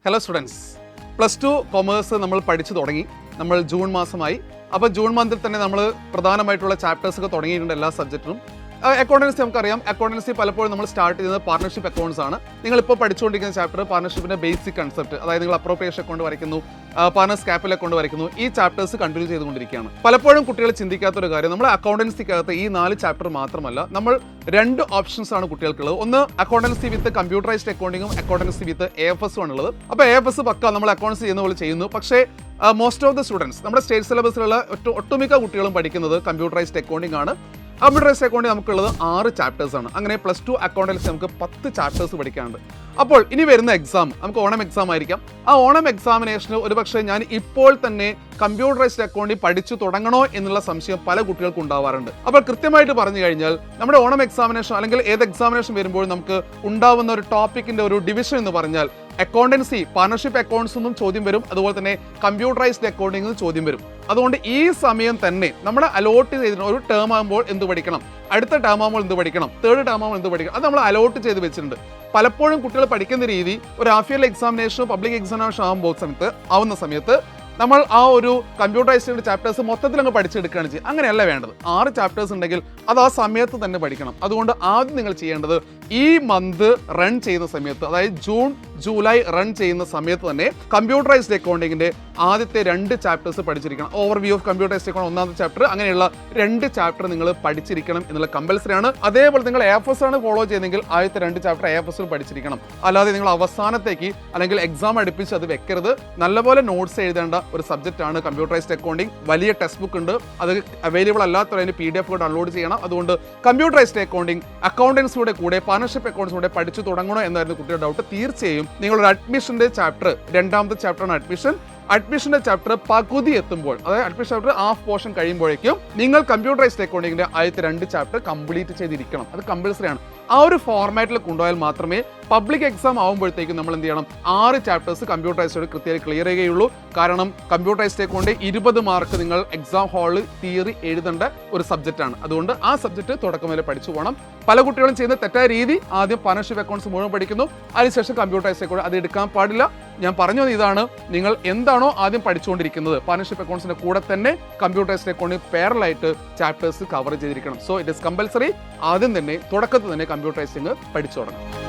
Hello students, +2 commerce നമ്മൾ പഠിച്ചു തുടങ്ങി. നമ്മൾ ജൂൺ മാസമായി. അപ്പോൾ ജൂൺ മന്തിൽ തന്നെ നമ്മൾ പ്രധാനമായിട്ടുള്ള ചാപ്റ്റേഴ്സ് ഒക്കെ തുടങ്ങിയിട്ടുണ്ട് എല്ലാ സബ്ജക്റ്റിലും. അക്കൗണ്ടൻസി നമുക്കറിയാം. അക്കൗണ്ടൻസി പലപ്പോഴും നമ്മൾ സ്റ്റാർട്ട് ചെയ്യുന്നത് പാർട്ണർഷിപ്പ് അക്കൗണ്ട്സ് ആണ്. നിങ്ങളിപ്പോൾ പഠിച്ചുകൊണ്ടിരിക്കുന്ന ചാപ്റ്റർ പാർട്ണർഷിപ്പിൻ്റെ ബേസിക് കൺസെപ്റ്റ്, അതായത് നിങ്ങൾ അപ്രോപ്രിയേഷൻ അക്കൗണ്ട് വരയ്ക്കുന്നു, പാർട്ണേഴ്സ് ക്യാപിറ്റൽ അക്കൗണ്ട് വരയ്ക്കുന്നു. ഈ ചാപ്റ്റേഴ്സ് കണ്ടിന്യൂ ചെയ്തുകൊണ്ടിരിക്കുകയാണ്. പലപ്പോഴും കുട്ടികൾ ചിന്തിക്കാത്തൊരു കാര്യം, നമ്മൾ അക്കൗണ്ടൻസിക്കകത്ത് ഈ 4 ചാപ്റ്റർ മാത്രമല്ല, നമ്മൾ 2 ഓപ്ഷൻസ് ആണ് കുട്ടികൾക്കുള്ളത്. ഒന്ന് അക്കൗണ്ടൻസി വിത്ത് കമ്പ്യൂട്ടറൈസ്ഡ് അക്കൗണ്ടിങ്ങും അക്കൗണ്ടൻസി വിത്ത് AFS ആണുള്ളത്. അപ്പോൾ AFS പക്ക നമ്മൾ അക്കൗണ്ട്സ് ചെയ്യുന്ന പോലെ ചെയ്യുന്നു. പക്ഷേ മോസ്റ്റ് ഓഫ് ദ സ്റ്റുഡൻസ്, നമ്മുടെ സ്റ്റേറ്റ് സിലബസിലുള്ള ഒട്ടുമിക്ക കുട്ടികളും പഠിക്കുന്നത് കമ്പ്യൂട്ടറൈസ്ഡ് അക്കൗണ്ടിംഗ് ആണ്. കമ്പ്യൂട്ടറൈസ്ഡ് അക്കൗണ്ടിംഗ് നമുക്കുള്ളത് 6 ചാപ്റ്റേഴ്സ് ആണ്. അങ്ങനെ +2 അക്കൗണ്ടൻസി നമുക്ക് 10 ചാപ്റ്റേഴ്സ് പഠിക്കാനുണ്ട്. അപ്പോൾ ഇനി വരുന്ന എക്സാം നമുക്ക് ഓണം എക്സാം ആയിരിക്കാം. ആ ഓണം എക്സാമിനേഷന് ഒരുപക്ഷെ ഞാൻ ഇപ്പോൾ തന്നെ കമ്പ്യൂട്ടറൈസ്ഡ് അക്കൗണ്ടിംഗ് പഠിച്ചു തുടങ്ങണോ എന്നുള്ള സംശയം പല കുട്ടികൾക്കും ഉണ്ടാവാറുണ്ട്. അപ്പോൾ കൃത്യമായിട്ട് പറഞ്ഞു കഴിഞ്ഞാൽ നമ്മുടെ ഓണം എക്സാമിനേഷൻ അല്ലെങ്കിൽ ഏത് എക്സാമിനേഷൻ വരുമ്പോഴും നമുക്ക് ഉണ്ടാവുന്ന ഒരു ടോപ്പിക്കിന്റെ ഒരു ഡിവിഷൻ എന്ന് പറഞ്ഞാൽ അക്കൗണ്ടൻസി, പാർട്ണർഷിപ്പ് അക്കൗണ്ട്സ് എന്നും ചോദ്യം വരും, അതുപോലെ തന്നെ കമ്പ്യൂട്ടറൈസ്ഡ് അക്കൗണ്ടിംഗ് എന്നും ചോദ്യം വരും. അതുകൊണ്ട് ഈ സമയം തന്നെ നമ്മുടെ അലോട്ട് ചെയ്തിട്ടുണ്ട്. ഒരു ടേം ആകുമ്പോൾ എന്ത് പഠിക്കണം, അടുത്ത ടേം ആകുമ്പോൾ എന്ത് പഠിക്കണം, തേർഡ് ടേം ആകുമ്പോൾ എന്ത് പഠിക്കണം, അത് നമ്മൾ അലോട്ട് ചെയ്ത് വെച്ചിട്ടുണ്ട്. പലപ്പോഴും കുട്ടികൾ പഠിക്കുന്ന രീതി ഒരു ഹാഫ് ഇയർലി എക്സാമിനേഷനോ പബ്ലിക് എക്സാമിനേഷനോ ആവുന്ന സമയത്ത് നമ്മൾ ആ ഒരു കമ്പ്യൂട്ടറൈസ്ഡ് ചാപ്റ്റേഴ്സ് മൊത്തത്തിൽ അങ്ങ് പഠിച്ചെടുക്കുകയാണ് ചെയ്യുക. അങ്ങനെയല്ല വേണ്ടത്. 6 ചാപ്റ്റേഴ്സ് ഉണ്ടെങ്കിൽ അത് ആ സമയത്ത് തന്നെ പഠിക്കണം. അതുകൊണ്ട് ആദ്യം നിങ്ങൾ ചെയ്യേണ്ടത് ഈ മന്ത് റൺ ചെയ്യുന്ന സമയത്ത്, അതായത് ജൂൺ ജൂലൈ റൺ ചെയ്യുന്ന സമയത്ത് തന്നെ കമ്പ്യൂട്ടറൈസ്ഡ് അക്കൗണ്ടിങ്ങിന്റെ ആദ്യത്തെ 2 ചാപ്റ്റേഴ്സ് പഠിച്ചിരിക്കണം. ഓവർവ്യൂ ഓഫ് കമ്പ്യൂട്ടറൈസ്ഡ് അക്കൗണ്ട് ഒന്നാമത്തെ ചാപ്റ്റർ, അങ്ങനെയുള്ള 2 ചാപ്റ്റർ നിങ്ങൾ പഠിച്ചിരിക്കണം എന്നുള്ള കമ്പൽസറി ആണ്. അതേപോലെ നിങ്ങൾ AFS ആണ് ഫോളോ ചെയ്യുന്നതെങ്കിൽ ആദ്യത്തെ 2 ചാപ്റ്റർ AFS പഠിച്ചിരിക്കണം. അല്ലാതെ നിങ്ങൾ അവസാനത്തേക്ക് അല്ലെങ്കിൽ എക്സാം അടുപ്പിച്ച് അത് വെക്കരുത്. നല്ലപോലെ നോട്ട്സ് എഴുതേണ്ട ഒരു സബ്ജക്റ്റ് ആണ് കമ്പ്യൂട്ടറൈസ്ഡ് അക്കൗണ്ടിങ്. വലിയ ടെക്സ്റ്റ് ബുക്ക് ഉണ്ട്, അത് അവൈലബിൾ അല്ലാത്തതിന് PDF ഡൗൺലോഡ് ചെയ്യണം. അതുകൊണ്ട് കമ്പ്യൂട്ടറൈസ്ഡ് അക്കൗണ്ടിങ് അക്കൗണ്ടൻസിയുടെ കൂടെ പാർട്ണർഷിപ്പ് അക്കൗണ്ട്സിലൂടെ പഠിച്ചു തുടങ്ങണോ എന്നായിരുന്നു കുട്ടിയുടെ ഡൗട്ട്. തീർച്ചയായും നിങ്ങളൊരു അഡ്മിഷന്റെ ചാപ്റ്റർ, 2ാമത്തെ ചാപ്റ്ററാണ് അഡ്മിഷന്റെ ചാപ്റ്റർ പകുതി എത്തുമ്പോൾ, അതായത് അഡ്മിഷൻ ചാപ്റ്റർ ഹാഫ് പോർഷൻ കഴിയുമ്പോഴേക്കും നിങ്ങൾ കമ്പ്യൂട്ടറൈസ്ഡ് അക്കൗണ്ടിങ്ങിന്റെ ആദ്യത്തെ 2 ചാപ്റ്റർ കംപ്ലീറ്റ് ചെയ്തിരിക്കണം. അത് കമ്പൽസറി ആണ്. ആ ഒരു ഫോർമാറ്റിൽ കൊണ്ടുപോയാൽ മാത്രമേ പബ്ലിക് എക്സാം ആകുമ്പോഴത്തേക്കും നമ്മൾ എന്ത് ചെയ്യണം, 6 ചാപ്റ്റേഴ്സ് കമ്പ്യൂട്ടറൈസ്ഡ് കൃത്യമായി ക്ലിയർ ചെയ്യുകയുള്ളൂ. കാരണം കമ്പ്യൂട്ടറൈസ്ഡ് അക്കൗണ്ട് 20 മാർക്ക് നിങ്ങൾ എക്സാം ഹാളിൽ തിയറി എഴുതേണ്ട ഒരു സബ്ജക്റ്റ് ആണ്. അതുകൊണ്ട് ആ സബ്ജക്റ്റ് തുടക്കം വരെ പഠിച്ചു പോകണം. പല കുട്ടികളും ചെയ്യുന്ന തെറ്റായ രീതി, ആദ്യം പാർട്ണർഷിപ്പ് അക്കൗണ്ട്സ് മുഴുവൻ പഠിക്കുന്നു, അതിനുശേഷം കമ്പ്യൂട്ടറൈസ്ഡ് അക്കൗണ്ട്. അത് എടുക്കാൻ പാടില്ല. ഞാൻ പറഞ്ഞത് ഇതാണ്, നിങ്ങൾ എന്താണോ ആദ്യം പഠിച്ചുകൊണ്ടിരിക്കുന്നത് പാർട്ണർഷിപ്പ് അക്കൗണ്ട്സിന്റെ കൂടെ തന്നെ കമ്പ്യൂട്ടറൈസ്ഡ് അക്കൗണ്ടിൽ പാരലായിട്ട് ചാപ്റ്റേഴ്സ് കവർ ചെയ്തിരിക്കണം. So it is compulsory. ആദ്യം തന്നെ തുടക്കത്തിൽ തന്നെ കമ്പ്യൂട്ടറൈസിംഗ് പഠിച്ചു തുടങ്ങണം.